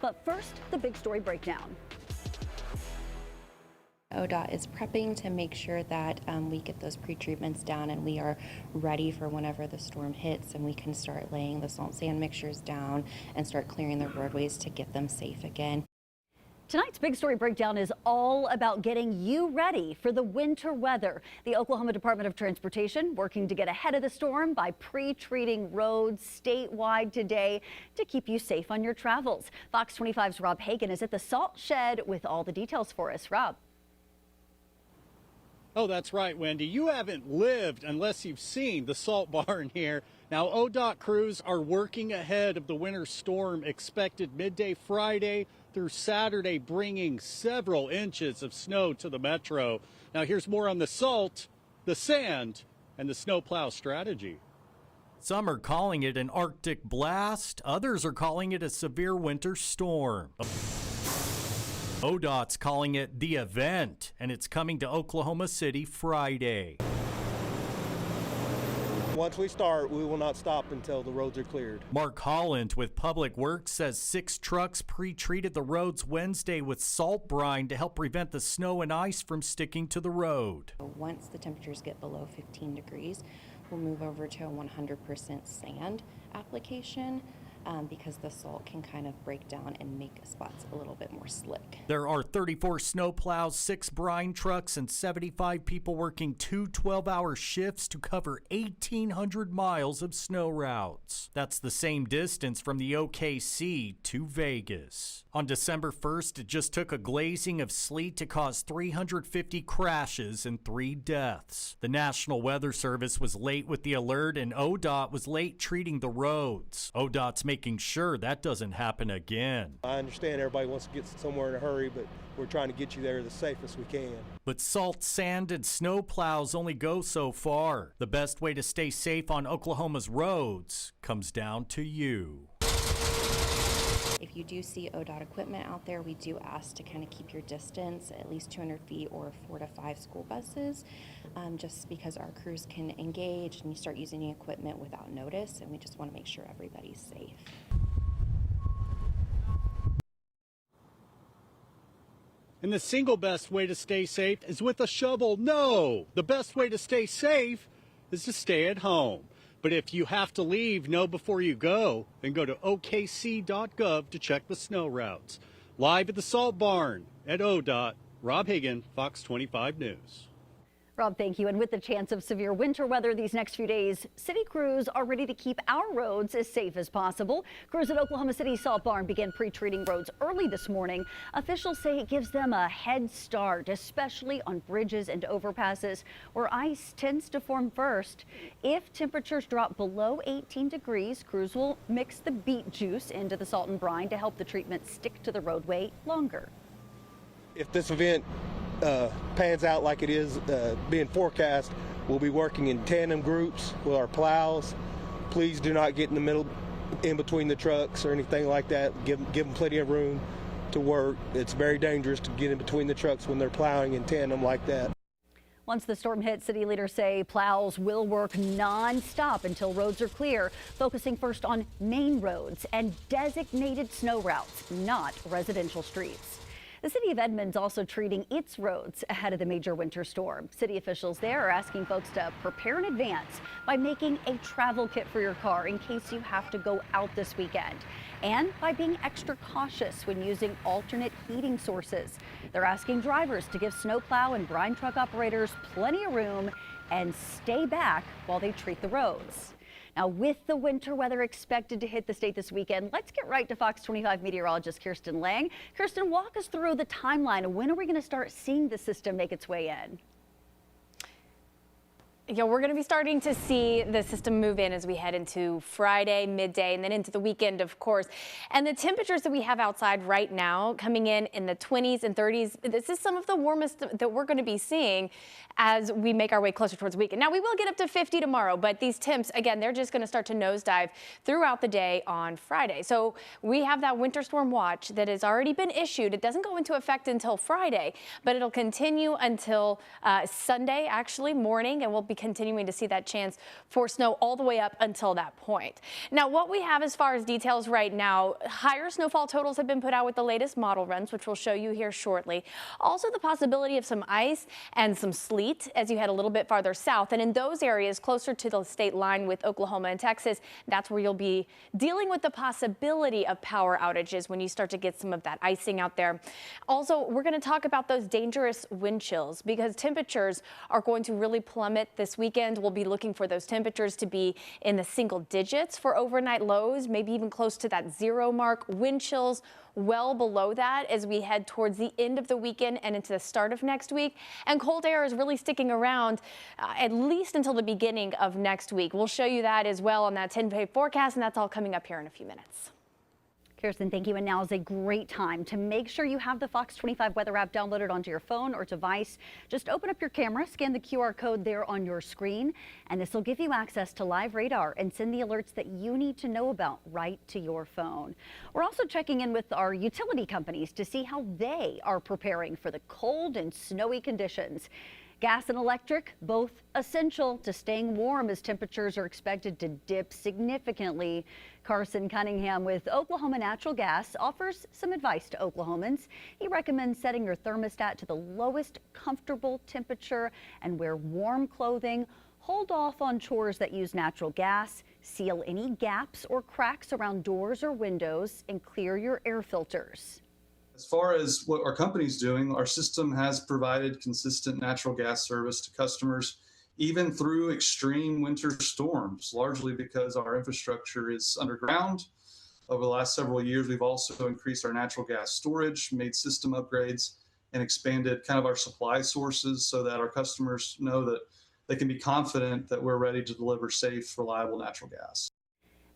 But first, the big story breakdown. ODOT is prepping to make sure that we get those pre-treatments down and we are ready for whenever the storm hits, and we can start laying the salt sand mixtures down and start clearing the roadways to get them safe again. Tonight's big story breakdown is all about getting you ready for the winter weather. The Oklahoma Department of Transportation working to get ahead of the storm by pre-treating roads statewide today to keep you safe on your travels. Fox 25's Rob Hagan is at the salt shed with all the details for us. Rob. Oh, that's right, Wendy. You haven't lived unless you've seen the salt barn here. Now, ODOT crews are working ahead of the winter storm expected midday Friday through Saturday, bringing several inches of snow to the metro. Now, here's more on the salt, the sand, and the snowplow strategy. Some are calling it an Arctic blast. Others are calling it a severe winter storm. ODOT's calling it the event, and it's coming to Oklahoma City Friday. Once we start, we will not stop until the roads are cleared. Mark Holland with Public Works says 6 trucks pre-treated the roads Wednesday with salt brine to help prevent the snow and ice from sticking to the road. Once the temperatures get below 15 degrees, we'll move over to a 100% sand application. Because the salt can kind of break down and make spots a little bit more slick. There are 34 snow plows, 6 brine trucks, and 75 people working 2 12-hour shifts to cover 1,800 miles of snow routes. That's the same distance from the OKC to Vegas. On December 1st, it just took a glazing of sleet to cause 350 crashes and 3 deaths. The National Weather Service was late with the alert, and ODOT was late treating the roads. ODOT's making sure that doesn't happen again. I understand everybody wants to get somewhere in a hurry, but we're trying to get you there the safest we can. But salt, sand, and snow plows only go so far. The best way to stay safe on Oklahoma's roads comes down to you. If you do see ODOT equipment out there, we do ask to kind of keep your distance at least 200 feet or 4 to 5 school buses, just because our crews can engage and you start using the equipment without notice, and we just want to make sure everybody's safe. And the single best way to stay safe is with a shovel. No, the best way to stay safe is to stay at home. But if you have to leave, know before you go, then go to okc.gov to check the snow routes. Live at the salt barn at ODOT, Rob Hagan, Fox 25 News. Rob, thank you. And with the chance of severe winter weather these next few days, city crews are ready to keep our roads as safe as possible. Crews at Oklahoma City Salt Barn began pre-treating roads early this morning. Officials say it gives them a head start, especially on bridges and overpasses where ice tends to form first. If temperatures drop below 18 degrees, crews will mix the beet juice into the salt and brine to help the treatment stick to the roadway longer. If this event pans out like it is being forecast, we'll be working in tandem groups with our plows. Please do not get in the middle, in between the trucks or anything like that. Give them plenty of room to work. It's very dangerous to get in between the trucks when they're plowing in tandem like that. Once the storm hits, city leaders say plows will work non-stop until roads are clear, focusing first on main roads and designated snow routes, not residential streets. The city of Edmond's also treating its roads ahead of the major winter storm. City officials there are asking folks to prepare in advance by making a travel kit for your car in case you have to go out this weekend, and by being extra cautious when using alternate heating sources. They're asking drivers to give snowplow and brine truck operators plenty of room and stay back while they treat the roads. Now, with the winter weather expected to hit the state this weekend, let's get right to Fox 25 meteorologist Kirsten Lang. Kirsten, walk us through the timeline. When are we going to start seeing the system make its way in? Yeah, we're going to be starting to see the system move in as we head into Friday, midday, and then into the weekend, of course. And the temperatures that we have outside right now coming in the 20s and 30s, this is some of the warmest that we're going to be seeing as we make our way closer towards the weekend. Now, we will get up to 50 tomorrow, but these temps, again, they're just going to start to nosedive throughout the day on Friday. So we have that winter storm watch that has already been issued. It doesn't go into effect until Friday, but it'll continue until Sunday, actually, morning, and we'll be be continuing to see that chance for snow all the way up until that point. Now, what we have as far as details right now, higher snowfall totals have been put out with the latest model runs, which we'll show you here shortly. Also, the possibility of some ice and some sleet as you head a little bit farther south. And in those areas closer to the state line with Oklahoma and Texas, that's where you'll be dealing with the possibility of power outages when you start to get some of that icing out there. Also, we're going to talk about those dangerous wind chills because temperatures are going to really plummet this weekend. We'll be looking for those temperatures to be in the single digits for overnight lows, maybe even close to that 0 mark. Wind chills well below that as we head towards the end of the weekend and into the start of next week. And cold air is really sticking around at least until the beginning of next week. We'll show you that as well on that 10-day forecast, and that's all coming up here in a few minutes. Kirsten, thank you. And now is a great time to make sure you have the Fox 25 weather app downloaded onto your phone or device. Just open up your camera, scan the QR code there on your screen, and this will give you access to live radar and send the alerts that you need to know about right to your phone. We're also checking in with our utility companies to see how they are preparing for the cold and snowy conditions. Gas and electric, both essential to staying warm as temperatures are expected to dip significantly. Carson Cunningham with Oklahoma Natural Gas offers some advice to Oklahomans. He recommends setting your thermostat to the lowest comfortable temperature and wear warm clothing. Hold off on chores that use natural gas. Seal any gaps or cracks around doors or windows and clear your air filters. As far as what our company's doing, our system has provided consistent natural gas service to customers, even through extreme winter storms, largely because our infrastructure is underground. Over the last several years, we've also increased our natural gas storage, made system upgrades, and expanded kind of our supply sources so that our customers know that they can be confident that we're ready to deliver safe, reliable natural gas.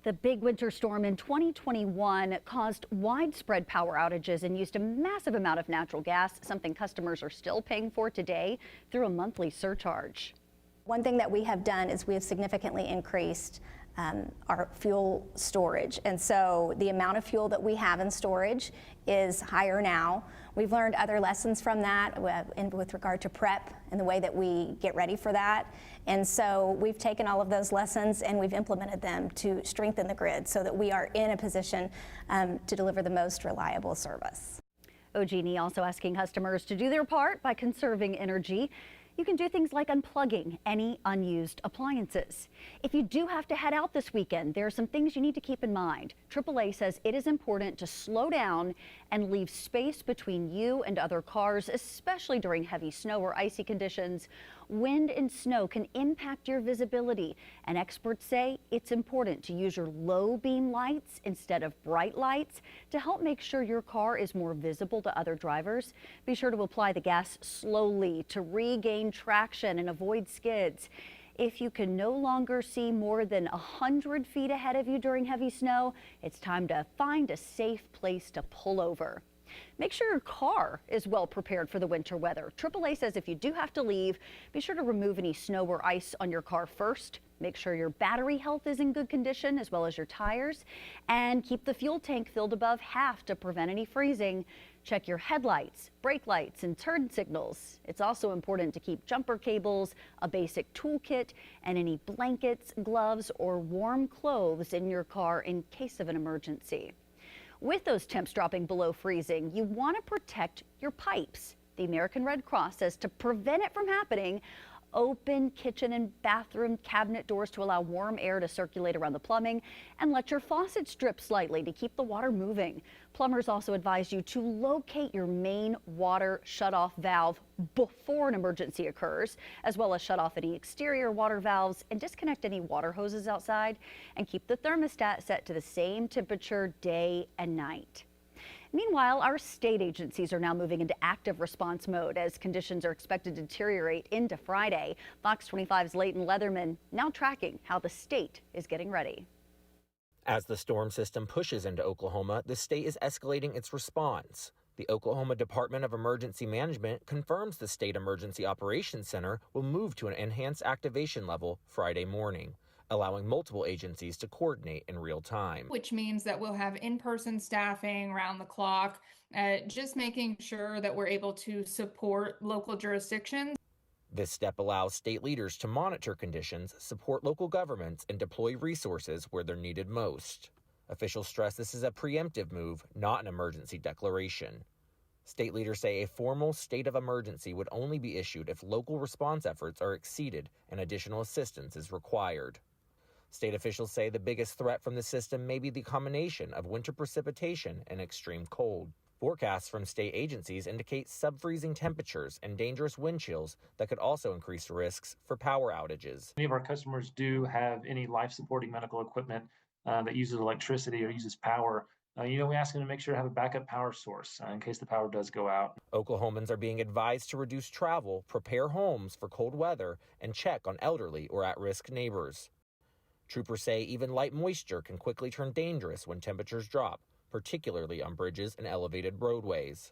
The big winter storm in 2021 caused widespread power outages and used a massive amount of natural gas, something customers are still paying for today through a monthly surcharge. One thing that we have done is we have significantly increased our fuel storage. And so the amount of fuel that we have in storage is higher now. We've learned other lessons from that with regard to prep and the way that we get ready for that. And so we've taken all of those lessons and we've implemented them to strengthen the grid so that we are in a position to deliver the most reliable service. OG&E also asking customers to do their part by conserving energy. You can do things like unplugging any unused appliances. If you do have to head out this weekend, there are some things you need to keep in mind. AAA says it is important to slow down and leave space between you and other cars, especially during heavy snow or icy conditions. Wind and snow can impact your visibility, and experts say it's important to use your low beam lights instead of bright lights to help make sure your car is more visible to other drivers. Be sure to apply the gas slowly to regain traction and avoid skids. If you can no longer see more than 100 feet ahead of you during heavy snow, it's time to find a safe place to pull over. Make sure your car is well prepared for the winter weather. AAA says if you do have to leave, be sure to remove any snow or ice on your car first. Make sure your battery health is in good condition as well as your tires, and keep the fuel tank filled above half to prevent any freezing. Check your headlights, brake lights, and turn signals. It's also important to keep jumper cables, a basic toolkit, and any blankets, gloves, or warm clothes in your car in case of an emergency. With those temps dropping below freezing, you want to protect your pipes. The American Red Cross says to prevent it from happening, open kitchen and bathroom cabinet doors to allow warm air to circulate around the plumbing, and let your faucets drip slightly to keep the water moving. Plumbers also advise you to locate your main water shutoff valve before an emergency occurs, as well as shut off any exterior water valves and disconnect any water hoses outside, and keep the thermostat set to the same temperature day and night. Meanwhile, our state agencies are now moving into active response mode as conditions are expected to deteriorate into Friday. Fox 25's Leighton Leatherman now tracking how the state is getting ready. As the storm system pushes into Oklahoma, the state is escalating its response. The Oklahoma Department of Emergency Management confirms the State Emergency Operations Center will move to an enhanced activation level Friday morning, allowing multiple agencies to coordinate in real time. Which means that we'll have in-person staffing around the clock, just making sure that we're able to support local jurisdictions. This step allows state leaders to monitor conditions, support local governments, and deploy resources where they're needed most. Officials stress this is a preemptive move, not an emergency declaration. State leaders say a formal state of emergency would only be issued if local response efforts are exceeded and additional assistance is required. State officials say the biggest threat from the system may be the combination of winter precipitation and extreme cold. Forecasts from state agencies indicate sub-freezing temperatures and dangerous wind chills that could also increase risks for power outages. Many of our customers do have any life-supporting medical equipment that uses electricity or uses power. We ask them to make sure to have a backup power source in case the power does go out. Oklahomans are being advised to reduce travel, prepare homes for cold weather, and check on elderly or at-risk neighbors. Troopers say even light moisture can quickly turn dangerous when temperatures drop, particularly on bridges and elevated roadways.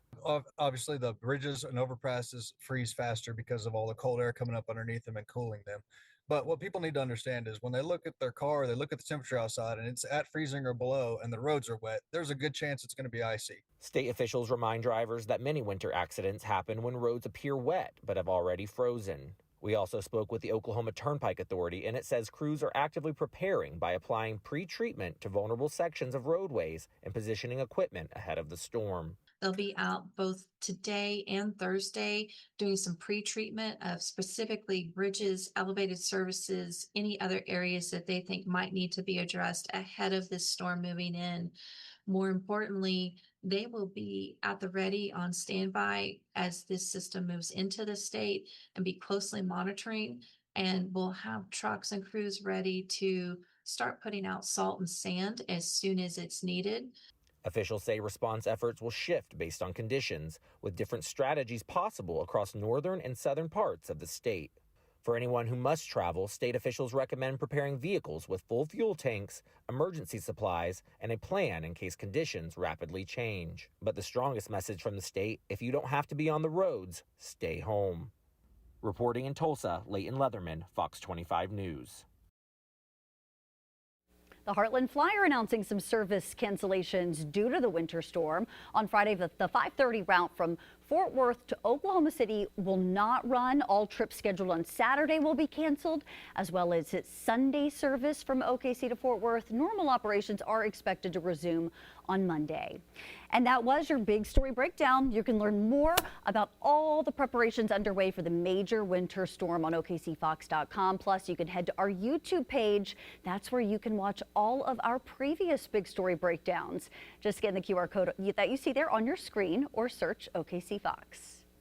Obviously, the bridges and overpasses freeze faster because of all the cold air coming up underneath them and cooling them. But what people need to understand is when they look at their car, they look at the temperature outside and it's at freezing or below and the roads are wet, there's a good chance it's going to be icy. State officials remind drivers that many winter accidents happen when roads appear wet but have already frozen. We also spoke with the Oklahoma Turnpike Authority, and it says crews are actively preparing by applying pre-treatment to vulnerable sections of roadways and positioning equipment ahead of the storm. They'll be out both today and Thursday doing some pre-treatment of specifically bridges, elevated services, any other areas that they think might need to be addressed ahead of this storm moving in. More importantly, they will be at the ready on standby as this system moves into the state and be closely monitoring, and we'll have trucks and crews ready to start putting out salt and sand as soon as it's needed. Officials say response efforts will shift based on conditions, with different strategies possible across northern and southern parts of the state. For anyone who must travel, state officials recommend preparing vehicles with full fuel tanks, emergency supplies, and a plan in case conditions rapidly change. But the strongest message from the state, if you don't have to be on the roads, stay home. Reporting in Tulsa, Leighton Leatherman, Fox 25 News. The Heartland Flyer announcing some service cancellations due to the winter storm. On Friday, the 5:30 route from Fort Worth to Oklahoma City will not run. All trips scheduled on Saturday will be canceled, as well as its Sunday service from OKC to Fort Worth. Normal operations are expected to resume on Monday. And that was your big story breakdown. You can learn more about all the preparations underway for the major winter storm on OKCFox.com. Plus, you can head to our YouTube page. That's where you can watch all of our previous big story breakdowns. Just scan the QR code that you see there on your screen or search OKC Fox.